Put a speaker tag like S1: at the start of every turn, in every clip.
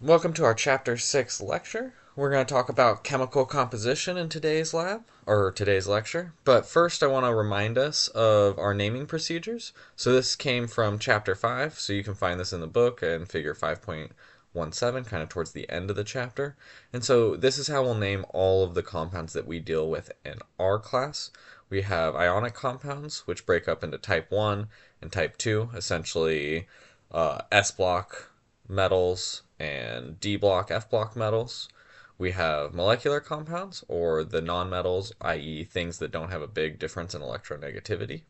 S1: Welcome to our Chapter 6 lecture. We're going to talk about chemical composition in today's lab, or today's lecture. But first, I want to remind us of our naming procedures. So this came from Chapter 5, so you can find this in the book and figure 5.17, kind of towards the end of the chapter. And so this is how we'll name all of the compounds that we deal with in our class. We have ionic compounds, which break up into type 1 and type 2, essentially S block metals and D block, F block metals. We have molecular compounds, or the nonmetals, i.e., things that don't have a big difference in electronegativity.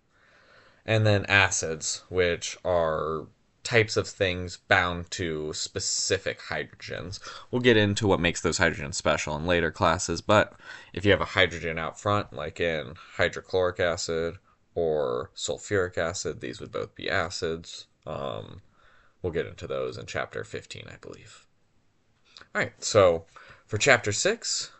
S1: And then acids, which are types of things bound to specific hydrogens. We'll get into what makes those hydrogens special in later classes, but if you have a hydrogen out front, like in hydrochloric acid or sulfuric acid, these would both be acids. We'll get into those in chapter 15, I believe. All right, so for chapter 6,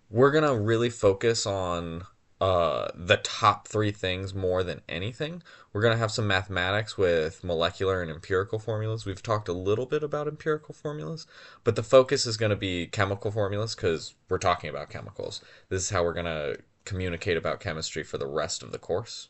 S1: we're going to really focus on the top three things more than anything. We're going to have some mathematics with molecular and empirical formulas. We've talked a little bit about empirical formulas, but the focus is going to be chemical formulas because we're talking about chemicals. This is how we're going to communicate about chemistry for the rest of the course.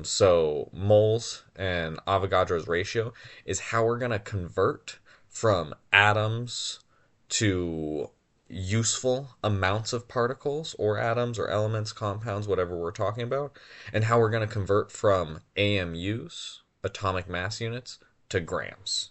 S1: So moles and Avogadro's ratio is how we're going to convert from atoms to useful amounts of particles or atoms or elements, compounds, whatever we're talking about, and how we're going to convert from AMUs, atomic mass units, to grams.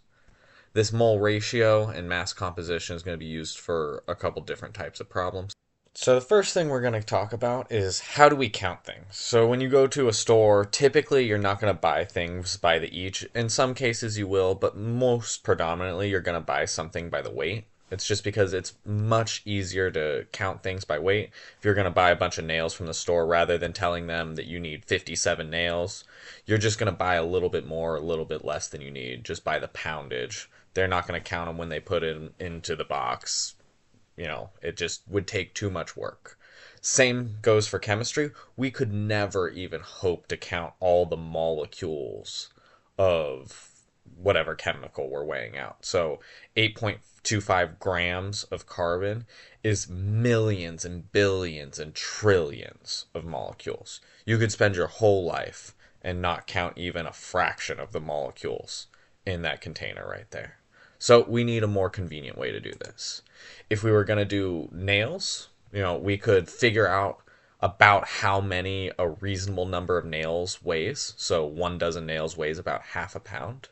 S1: This mole ratio and mass composition is going to be used for a couple different types of problems. So the first thing we're going to talk about is how do we count things. So when you go to a store, typically you're not going to buy things by the each. In some cases you will, but most predominantly you're going to buy something by the weight. It's just because it's much easier to count things by weight. If you're going to buy a bunch of nails from the store, rather than telling them that you need 57 nails, you're just going to buy a little bit more, a little bit less than you need, just by the poundage. They're not going to count them when they put it into the box. It just would take too much work. Same goes for chemistry. We could never even hope to count all the molecules of whatever chemical we're weighing out. So 8.25 grams of carbon is millions and billions and trillions of molecules. You could spend your whole life and not count even a fraction of the molecules in that container right there. So we need a more convenient way to do this. If we were going to do nails, we could figure out about how many a reasonable number of nails weighs. So 1 dozen nails weighs about half a pound.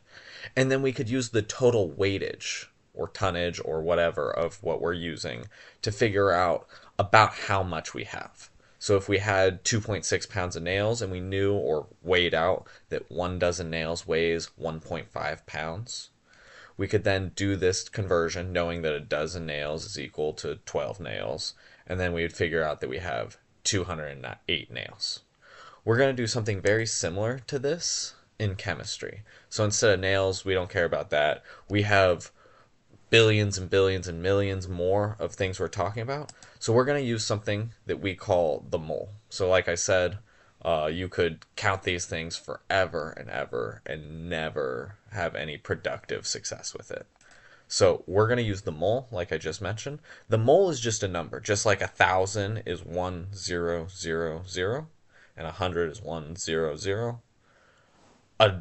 S1: And then we could use the total weightage or tonnage or whatever of what we're using to figure out about how much we have. So if we had 2.6 pounds of nails and we knew or weighed out that 1 dozen nails weighs 1.5 pounds, we could then do this conversion knowing that 1 dozen nails is equal to 12 nails, and then we would figure out that we have 208 nails. We're going to do something very similar to this in chemistry. So instead of nails, we don't care about that. We have billions and billions and millions more of things we're talking about. So we're going to use something that we call the mole. So like I said, you could count these things forever and ever and never have any productive success with it. So we're going to use the mole, like I just mentioned. The mole is just a number, just like 1,000 is 1,000, and 100 is 100. A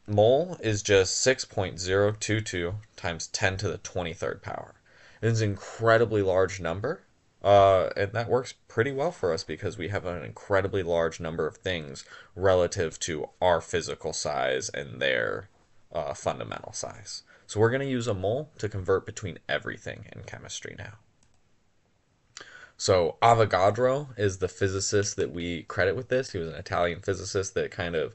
S1: mole is just 6.022 times 10 to the 23rd power. It's an incredibly large number, and that works pretty well for us because we have an incredibly large number of things relative to our physical size and their fundamental size. So we're going to use a mole to convert between everything in chemistry now. So Avogadro is the physicist that we credit with this. He was an Italian physicist that kind of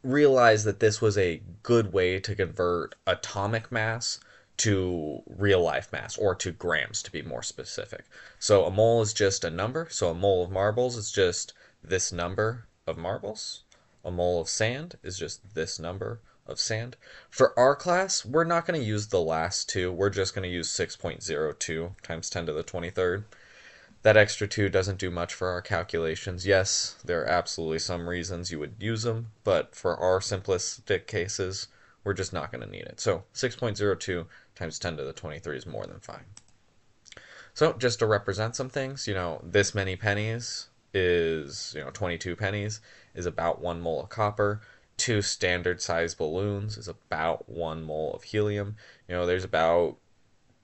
S1: realized that this was a good way to convert atomic mass to real life mass, or to grams to be more specific. So a mole is just a number. So a mole of marbles is just this number of marbles. A mole of sand is just this number of sand. For our class, we're not going to use the last two. We're just going to use 6.02 times 10 to the 23rd. That extra 2 doesn't do much for our calculations. Yes, there are absolutely some reasons you would use them, but for our simplistic cases, we're just not going to need it. So 6.02 times 10 to the 23 is more than fine. So just to represent some things, this many pennies is, 22 pennies is about 1 mole of copper. 2 standard size balloons is about 1 mole of helium. There's about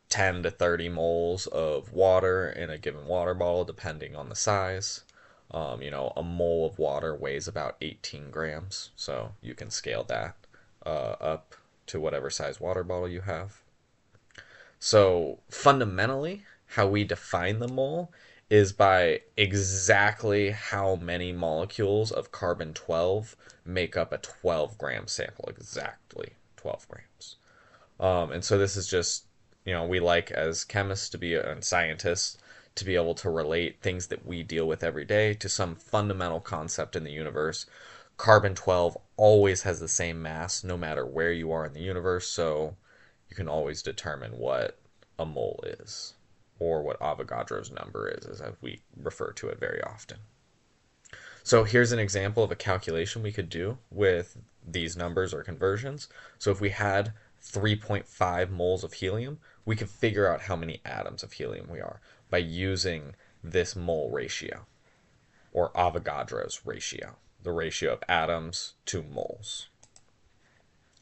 S1: 10 to 30 moles of water in a given water bottle, depending on the size. A mole of water weighs about 18 grams, so you can scale that up to whatever size water bottle you have. So fundamentally, how we define the mole is by exactly how many molecules of carbon-12 make up a 12-gram sample, exactly 12 grams. And so this is just, we like as chemists and scientists to be able to relate things that we deal with every day to some fundamental concept in the universe. Carbon-12 always has the same mass no matter where you are in the universe, so you can always determine what a mole is, or what Avogadro's number is, as we refer to it very often. So here's an example of a calculation we could do with these numbers or conversions. So if we had 3.5 moles of helium, we could figure out how many atoms of helium we are by using this mole ratio, or Avogadro's ratio, the ratio of atoms to moles.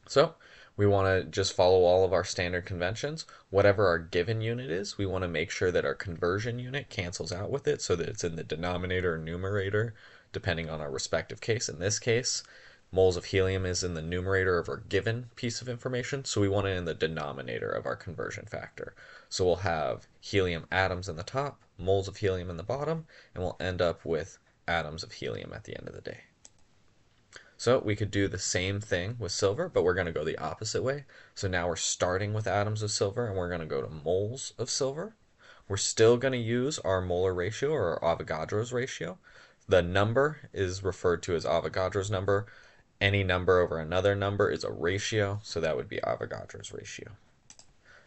S1: So we want to just follow all of our standard conventions. Whatever our given unit is, we want to make sure that our conversion unit cancels out with it so that it's in the denominator or numerator, depending on our respective case. In this case, moles of helium is in the numerator of our given piece of information, so we want it in the denominator of our conversion factor. So we'll have helium atoms in the top, moles of helium in the bottom, and we'll end up with atoms of helium at the end of the day. So we could do the same thing with silver, but we're going to go the opposite way. So now we're starting with atoms of silver, and we're going to go to moles of silver. We're still going to use our molar ratio, or our Avogadro's ratio. The number is referred to as Avogadro's number. Any number over another number is a ratio, so that would be Avogadro's ratio.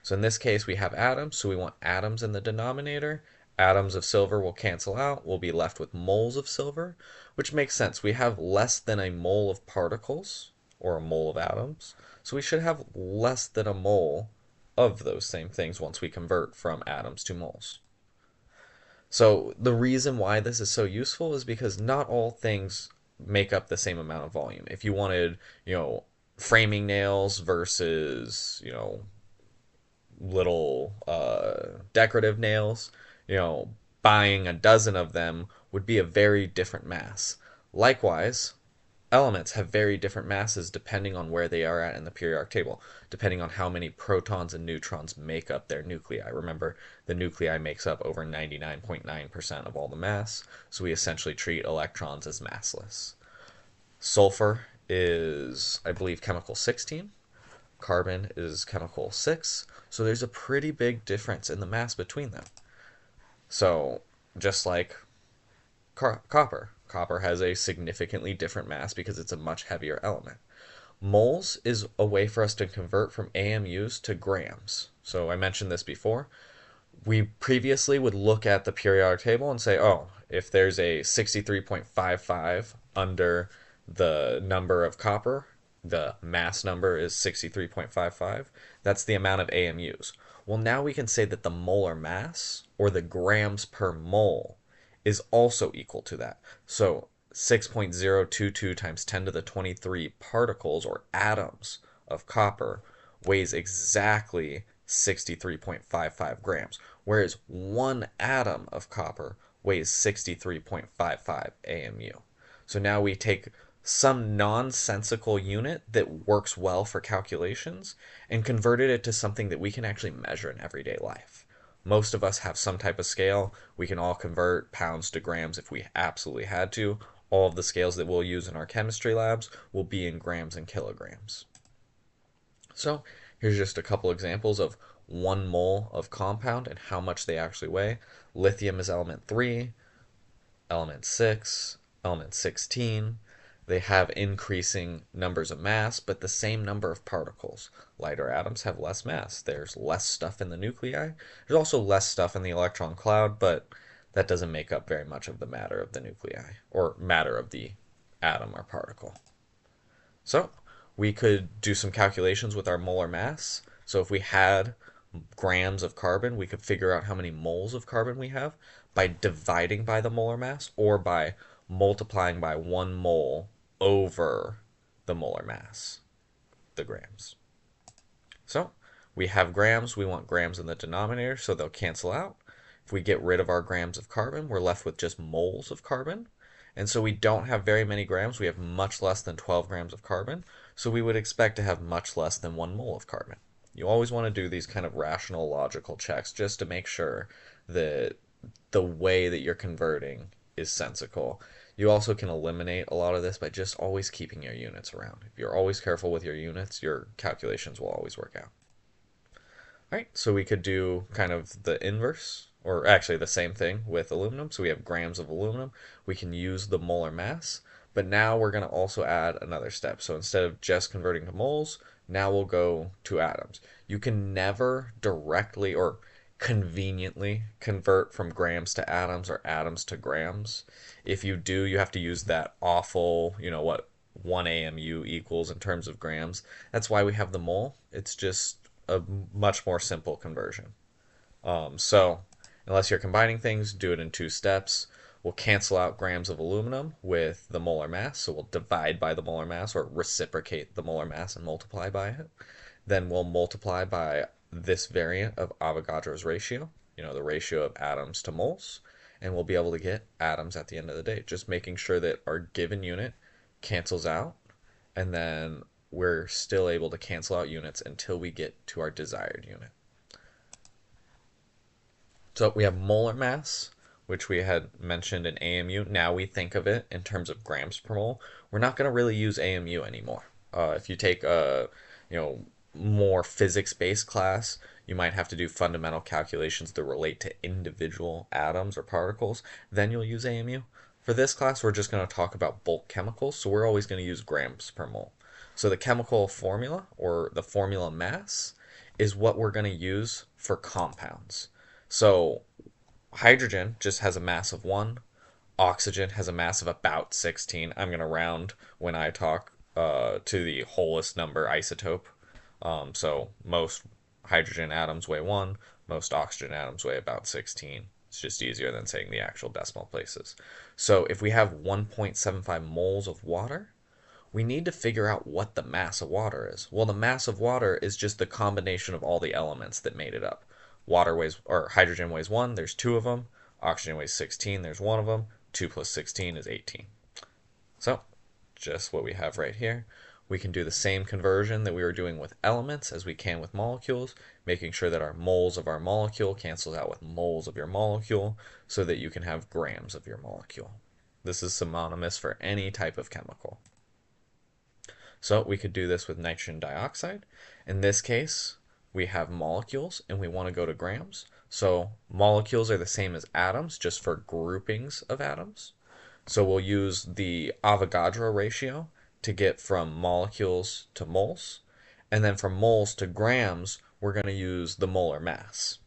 S1: So in this case, we have atoms, so we want atoms in the denominator. Atoms of silver will cancel out. We'll be left with moles of silver, which makes sense. We have less than a mole of particles, or a mole of atoms, so we should have less than a mole of those same things once we convert from atoms to moles. So the reason why this is so useful is because not all things make up the same amount of volume. If you wanted, framing nails versus, little decorative nails, buying a dozen of them would be a very different mass. Likewise, elements have very different masses depending on where they are at in the periodic table, depending on how many protons and neutrons make up their nuclei. Remember, the nuclei makes up over 99.9% of all the mass, so we essentially treat electrons as massless. Sulfur is, I believe, chemical 16. Carbon is chemical 6. So there's a pretty big difference in the mass between them. So just like copper. Copper has a significantly different mass because it's a much heavier element. Moles is a way for us to convert from AMUs to grams. So I mentioned this before. We previously would look at the periodic table and say, oh, if there's a 63.55 under the number of copper, the mass number is 63.55. That's the amount of AMUs. Well, now we can say that the molar mass, or the grams per mole, is also equal to that. So 6.022 times 10 to the 23 particles, or atoms, of copper weighs exactly 63.55 grams, whereas 1 atom of copper weighs 63.55 AMU. So now we take some nonsensical unit that works well for calculations and converted it to something that we can actually measure in everyday life. Most of us have some type of scale. We can all convert pounds to grams if we absolutely had to. All of the scales that we'll use in our chemistry labs will be in grams and kilograms. So here's just a couple examples of 1 mole of compound and how much they actually weigh. Lithium is element 3, element 6, element 16. They have increasing numbers of mass, but the same number of particles. Lighter atoms have less mass. There's less stuff in the nuclei. There's also less stuff in the electron cloud, but that doesn't make up very much of the matter of the nuclei, or matter of the atom or particle. So we could do some calculations with our molar mass. So if we had grams of carbon, we could figure out how many moles of carbon we have by dividing by the molar mass or by multiplying by 1 mole over the molar mass, the grams. So we have grams, we want grams in the denominator, so they'll cancel out. If we get rid of our grams of carbon, we're left with just moles of carbon. And so we don't have very many grams, we have much less than 12 grams of carbon, so we would expect to have much less than 1 mole of carbon. You always want to do these kind of rational, logical checks just to make sure that the way that you're converting is sensical. You also can eliminate a lot of this by just always keeping your units around. If you're always careful with your units, your calculations will always work out. All right, so we could do kind of the inverse, or actually the same thing with aluminum. So we have grams of aluminum. We can use the molar mass, but now we're going to also add another step. So instead of just converting to moles, now we'll go to atoms. You can never directly or conveniently convert from grams to atoms or atoms to grams. If you do, you have to use that awful, what 1 AMU equals in terms of grams. That's why we have the mole. It's just a much more simple conversion. So unless you're combining things, do it in 2 steps. We'll cancel out grams of aluminum with the molar mass, so we'll divide by the molar mass or reciprocate the molar mass and multiply by it. Then we'll multiply by this variant of Avogadro's ratio, the ratio of atoms to moles, and we'll be able to get atoms at the end of the day, just making sure that our given unit cancels out, and then we're still able to cancel out units until we get to our desired unit. So we have molar mass, which we had mentioned in AMU. Now we think of it in terms of grams per mole. We're not going to really use AMU anymore. If you take a more physics-based class, you might have to do fundamental calculations that relate to individual atoms or particles. Then you'll use AMU. For this class, we're just going to talk about bulk chemicals, so we're always going to use grams per mole. So the chemical formula, or the formula mass, is what we're going to use for compounds. So hydrogen just has a mass of 1. Oxygen has a mass of about 16. I'm going to round when I talk to the wholest number isotope. So most hydrogen atoms weigh 1. Most oxygen atoms weigh about 16. It's just easier than saying the actual decimal places. So if we have 1.75 moles of water, we need to figure out what the mass of water is. Well, the mass of water is just the combination of all the elements that made it up. Hydrogen weighs 1, there's 2 of them. Oxygen weighs 16, there's 1 of them. 2 plus 16 is 18. So, just what we have right here. We can do the same conversion that we were doing with elements as we can with molecules, making sure that our moles of our molecule cancels out with moles of your molecule so that you can have grams of your molecule. This is synonymous for any type of chemical. So we could do this with nitrogen dioxide. In this case, we have molecules and we want to go to grams. So molecules are the same as atoms, just for groupings of atoms. So we'll use the Avogadro ratio to get from molecules to moles. And then from moles to grams, we're going to use the molar mass.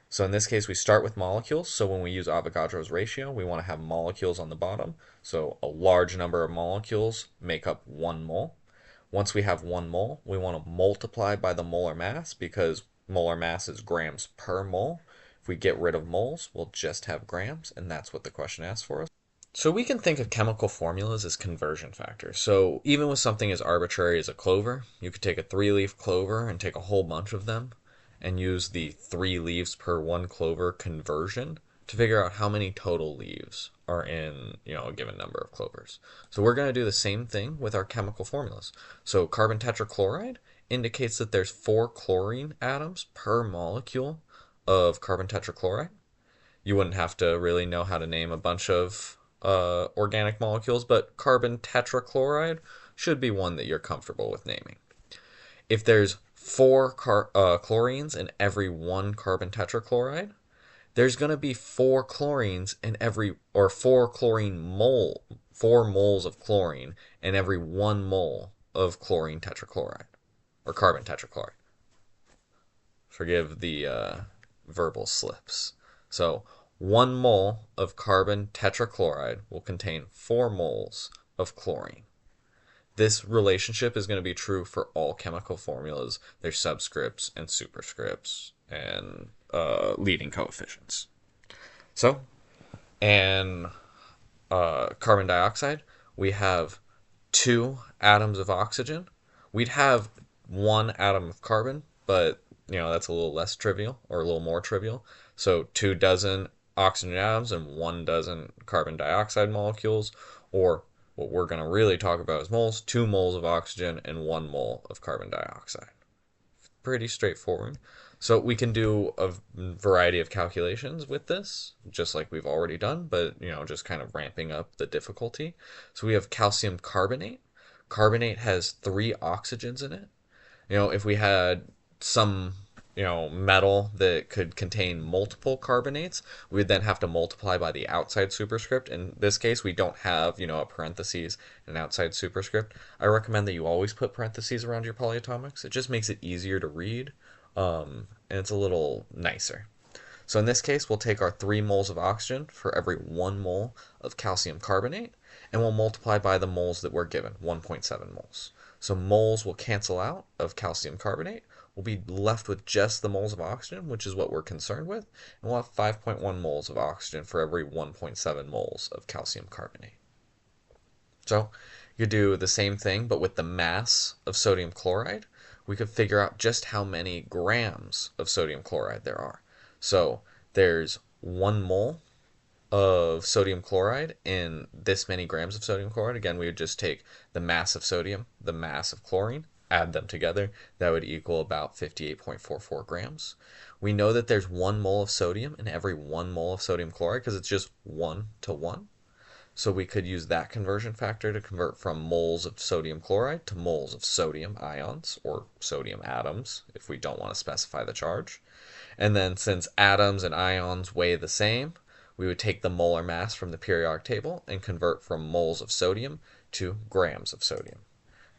S1: So in this case, we start with molecules. So when we use Avogadro's ratio, we want to have molecules on the bottom. So a large number of molecules make up 1 mole. Once we have 1 mole, we want to multiply by the molar mass because molar mass is grams per mole. If we get rid of moles, we'll just have grams, and that's what the question asks for us. So we can think of chemical formulas as conversion factors. So even with something as arbitrary as a clover, you could take a 3-leaf clover and take a whole bunch of them and use the 3 leaves per 1 clover conversion to figure out how many total leaves are in a given number of clovers. So we're going to do the same thing with our chemical formulas. So carbon tetrachloride indicates that there's 4 chlorine atoms per molecule of carbon tetrachloride. You wouldn't have to really know how to name a bunch of organic molecules, but carbon tetrachloride should be one that you're comfortable with naming. If there's 4 chlorines in every 1 carbon tetrachloride, there's going to be 4 chlorines in every, or 4 moles of chlorine in every 1 mole of chlorine tetrachloride, or carbon tetrachloride. Forgive the verbal slips. So 1 mole of carbon tetrachloride will contain 4 moles of chlorine. This relationship is going to be true for all chemical formulas, their subscripts and superscripts and leading coefficients. So, and carbon dioxide, we have 2 atoms of oxygen. We'd have 1 atom of carbon, but that's a little less trivial or a little more trivial. So 2 dozen oxygen atoms and 1 dozen carbon dioxide molecules, or what we're going to really talk about is moles, 2 moles of oxygen and 1 mole of carbon dioxide. Pretty straightforward. So we can do a variety of calculations with this, just like we've already done, but just kind of ramping up the difficulty. So we have calcium carbonate. Carbonate has 3 oxygens in it. If we had some metal that could contain multiple carbonates, we would then have to multiply by the outside superscript. In this case, we don't have a parentheses and an outside superscript. I recommend that you always put parentheses around your polyatomics. It just makes it easier to read, and it's a little nicer. So in this case, we'll take our 3 moles of oxygen for every 1 mole of calcium carbonate, and we'll multiply by the moles that we're given, 1.7 moles. So moles will cancel out of calcium carbonate. We'll be left with just the moles of oxygen, which is what we're concerned with, and we'll have 5.1 moles of oxygen for every 1.7 moles of calcium carbonate. So you could do the same thing, but with the mass of sodium chloride. We could figure out just how many grams of sodium chloride there are. So there's 1 mole of sodium chloride in this many grams of sodium chloride. Again, we would just take the mass of sodium, the mass of chlorine, add them together. That would equal about 58.44 grams. We know that there's 1 mole of sodium in every 1 mole of sodium chloride because it's just 1 to 1. So we could use that conversion factor to convert from moles of sodium chloride to moles of sodium ions, or sodium atoms, if we don't want to specify the charge. And then since atoms and ions weigh the same, we would take the molar mass from the periodic table and convert from moles of sodium to grams of sodium.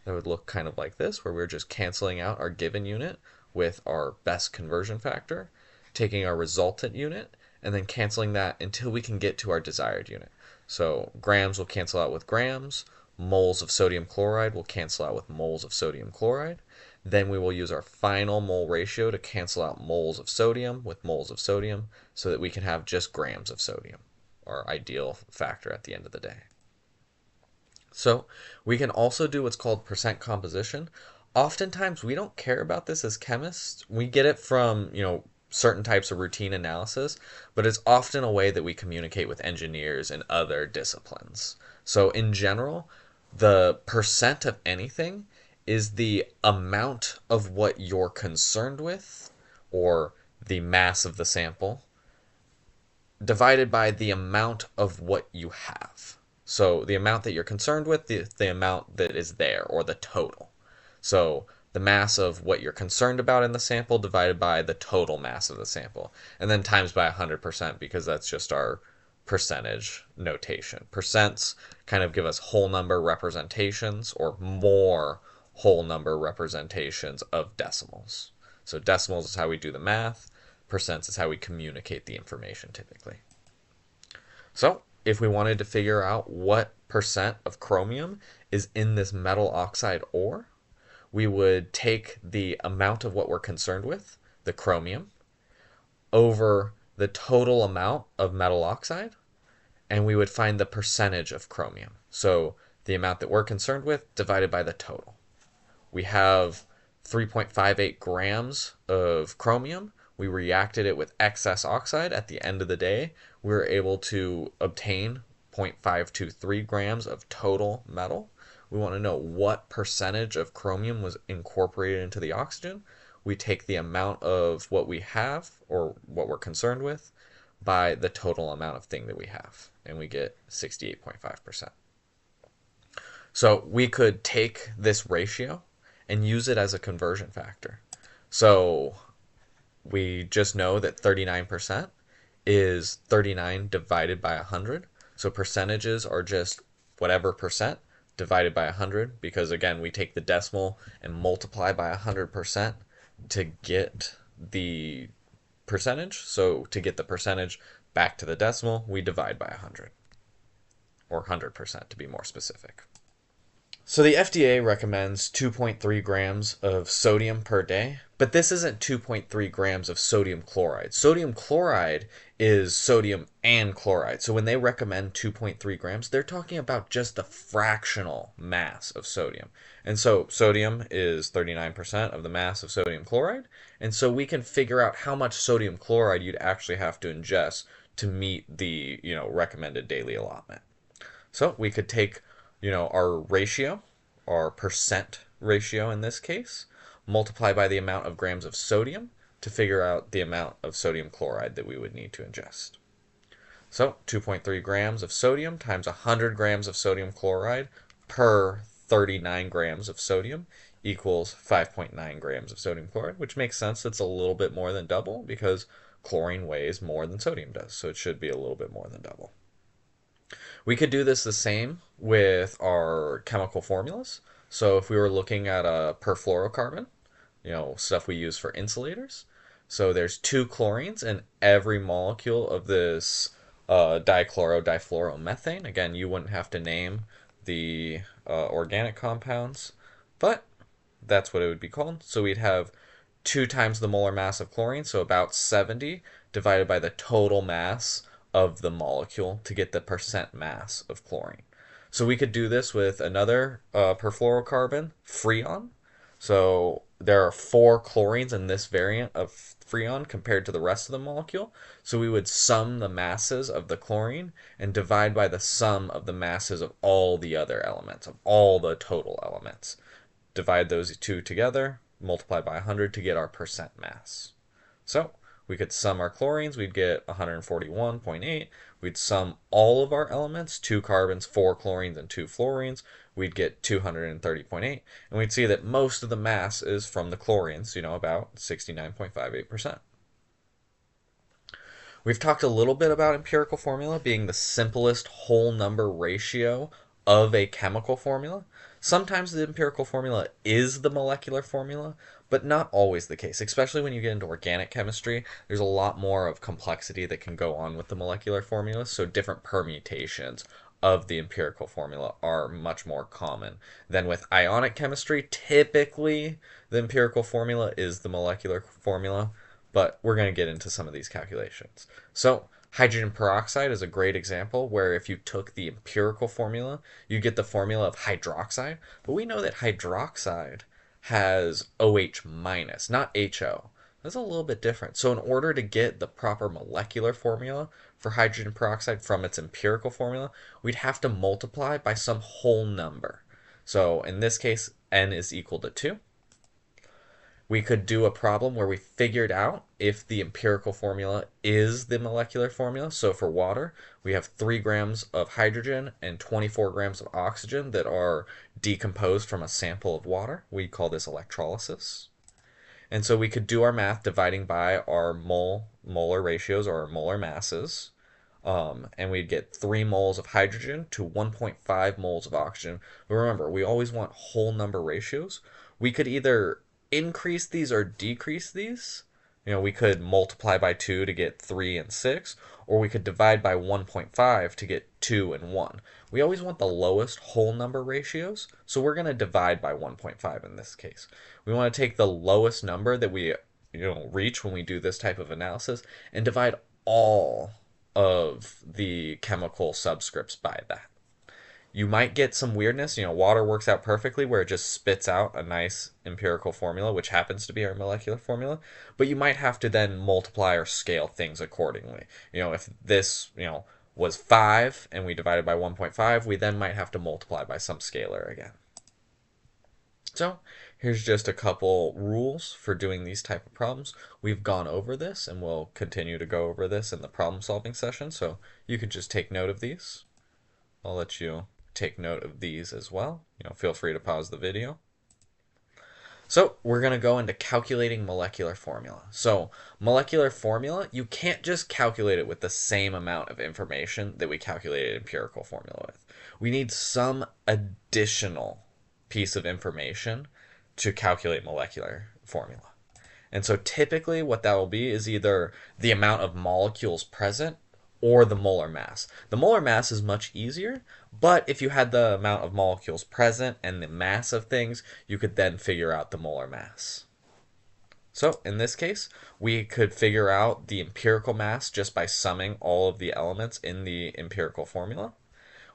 S1: That would look kind of like this, where we're just canceling out our given unit with our best conversion factor, taking our resultant unit, and then canceling that until we can get to our desired unit. So grams will cancel out with grams, moles of sodium chloride will cancel out with moles of sodium chloride. Then we will use our final mole ratio to cancel out moles of sodium with moles of sodium so that we can have just grams of sodium, our ideal factor at the end of the day. So we can also do what's called percent composition. Oftentimes we don't care about this as chemists. We get it from, certain types of routine analysis, but it's often a way that we communicate with engineers and other disciplines. So in general, the percent of anything is the amount of what you're concerned with, or the mass of the sample, divided by the amount of what you have. So the amount that you're concerned with, the amount that is there, or the total. So the mass of what you're concerned about in the sample divided by the total mass of the sample, and then times by 100%, because that's just our percentage notation. Percents kind of give us whole number representations, or more whole number representations of decimals. So decimals is how we do the math, percents is how we communicate the information typically. So if we wanted to figure out what percent of chromium is in this metal oxide ore, we would take the amount of what we're concerned with, the chromium, over the total amount of metal oxide, and we would find the percentage of chromium. So the amount that we're concerned with divided by the total. We have 3.58 grams of chromium. We reacted it with excess oxide. At the end of the day, we were able to obtain 0.523 grams of total metal. We want to know what percentage of chromium was incorporated into the oxygen. We take the amount of what we have, or what we're concerned with, by the total amount of thing that we have, and we get 68.5%. So we could take this ratio and use it as a conversion factor. So we just know that 39% is 39 divided by 100. So percentages are just whatever percent divided by 100, because again, we take the decimal and multiply by 100% to get the percentage. So to get the percentage back to the decimal, we divide by 100, or 100% to be more specific. So the FDA recommends 2.3 grams of sodium per day, but this isn't 2.3 grams of sodium chloride. Sodium chloride is sodium and chloride. So when they recommend 2.3 grams, they're talking about just the fractional mass of sodium. And so sodium is 39% of the mass of sodium chloride. And so we can figure out how much sodium chloride you'd actually have to ingest to meet the, recommended daily allotment. So we could take, our ratio, our percent ratio in this case, multiply by the amount of grams of sodium to figure out the amount of sodium chloride that we would need to ingest. So 2.3 grams of sodium times 100 grams of sodium chloride per 39 grams of sodium equals 5.9 grams of sodium chloride, which makes sense. It's a little bit more than double because chlorine weighs more than sodium does, so it should be a little bit more than double. We could do this the same with our chemical formulas. So if we were looking at a perfluorocarbon, stuff we use for insulators. So there's two chlorines in every molecule of this dichloro-difluoromethane. Again, you wouldn't have to name the organic compounds, but that's what it would be called. So we'd have 2 times the molar mass of chlorine, so about 70, divided by the total mass of the molecule to get the percent mass of chlorine. So we could do this with another perfluorocarbon, Freon. So there are 4 chlorines in this variant of Freon compared to the rest of the molecule. So we would sum the masses of the chlorine and divide by the sum of the masses of all the other elements, of all the total elements. Divide those two together, multiply by 100 to get our percent mass. So we could sum our chlorines, we'd get 141.8. We'd sum all of our elements, 2 carbons, 4 chlorines, and 2 fluorines, we'd get 230.8. And we'd see that most of the mass is from the chlorines, about 69.58%. We've talked a little bit about empirical formula being the simplest whole number ratio of a chemical formula. Sometimes the empirical formula is the molecular formula, but not always the case, especially when you get into organic chemistry. There's a lot more of complexity that can go on with the molecular formula, so different permutations of the empirical formula are much more common than with ionic chemistry. Typically, the empirical formula is the molecular formula, but we're going to get into some of these calculations. So hydrogen peroxide is a great example where if you took the empirical formula, you get the formula of hydroxide. But we know that hydroxide has OH minus, not HO. That's a little bit different. So in order to get the proper molecular formula for hydrogen peroxide from its empirical formula, we'd have to multiply by some whole number. So in this case, N is equal to 2. We could do a problem where we figured out if the empirical formula is the molecular formula. So for water, we have 3 grams of hydrogen and 24 grams of oxygen that are decomposed from a sample of water. We call this electrolysis. And so we could do our math dividing by our molar ratios or our molar masses. And we'd get 3 moles of hydrogen to 1.5 moles of oxygen. But remember, we always want whole number ratios. We could either increase these or decrease these. We could multiply by 2 to get 3 and 6, or we could divide by 1.5 to get 2 and 1. We always want the lowest whole number ratios, so we're going to divide by 1.5 in this case. We want to take the lowest number that we reach when we do this type of analysis and divide all of the chemical subscripts by that. You might get some weirdness. Water works out perfectly where it just spits out a nice empirical formula, which happens to be our molecular formula. But you might have to then multiply or scale things accordingly. If this, was 5 and we divided by 1.5, we then might have to multiply by some scalar again. So here's just a couple rules for doing these type of problems. We've gone over this and we'll continue to go over this in the problem solving session. So you could just take note of these. I'll let you take note of these as well. Feel free to pause the video. So we're going to go into calculating molecular formula. So molecular formula, you can't just calculate it with the same amount of information that we calculated empirical formula with. We need some additional piece of information to calculate molecular formula. And so typically what that will be is either the amount of molecules present or the molar mass. The molar mass is much easier, but if you had the amount of molecules present and the mass of things, you could then figure out the molar mass. So in this case, we could figure out the empirical mass just by summing all of the elements in the empirical formula.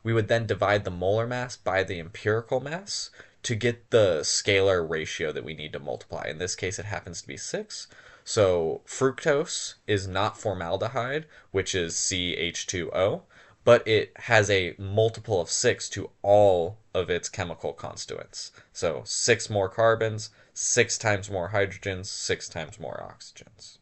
S1: We would then divide the molar mass by the empirical mass to get the scalar ratio that we need to multiply. In this case, it happens to be 6. So fructose is not formaldehyde, which is CH2O, but it has a multiple of 6 to all of its chemical constituents. So 6 more carbons, 6 times more hydrogens, 6 times more oxygens.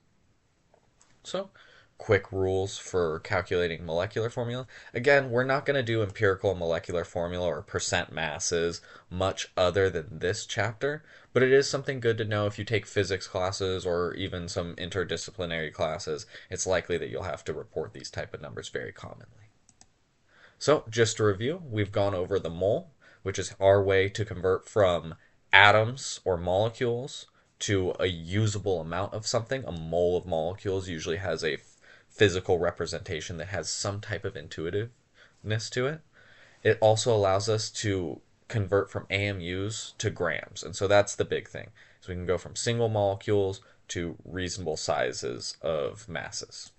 S1: So quick rules for calculating molecular formula. Again, we're not going to do empirical molecular formula or percent masses much other than this chapter, but it is something good to know if you take physics classes or even some interdisciplinary classes. It's likely that you'll have to report these type of numbers very commonly. So just to review, we've gone over the mole, which is our way to convert from atoms or molecules to a usable amount of something. A mole of molecules usually has a physical representation that has some type of intuitiveness to it. It also allows us to convert from AMUs to grams, and so that's the big thing. So we can go from single molecules to reasonable sizes of masses.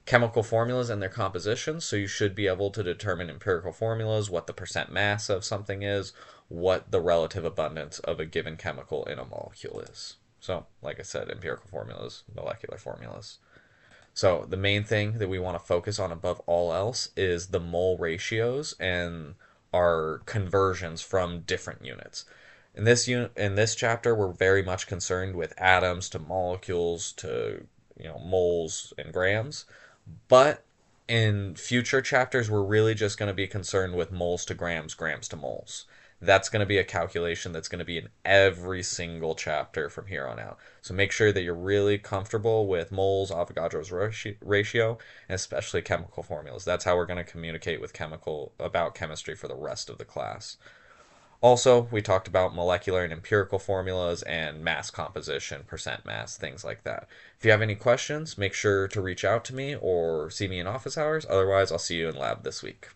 S1: Chemical formulas and their compositions, so you should be able to determine empirical formulas, what the percent mass of something is, what the relative abundance of a given chemical in a molecule is. So, like I said, empirical formulas, molecular formulas. So the main thing that we want to focus on above all else is the mole ratios and our conversions from different units. In this chapter, we're very much concerned with atoms to molecules to moles and grams. But in future chapters, we're really just going to be concerned with moles to grams, grams to moles. That's going to be a calculation that's going to be in every single chapter from here on out. So make sure that you're really comfortable with moles, Avogadro's ratio, and especially chemical formulas. That's how we're going to communicate with about chemistry for the rest of the class. Also, we talked about molecular and empirical formulas and mass composition, percent mass, things like that. If you have any questions, make sure to reach out to me or see me in office hours. Otherwise, I'll see you in lab this week.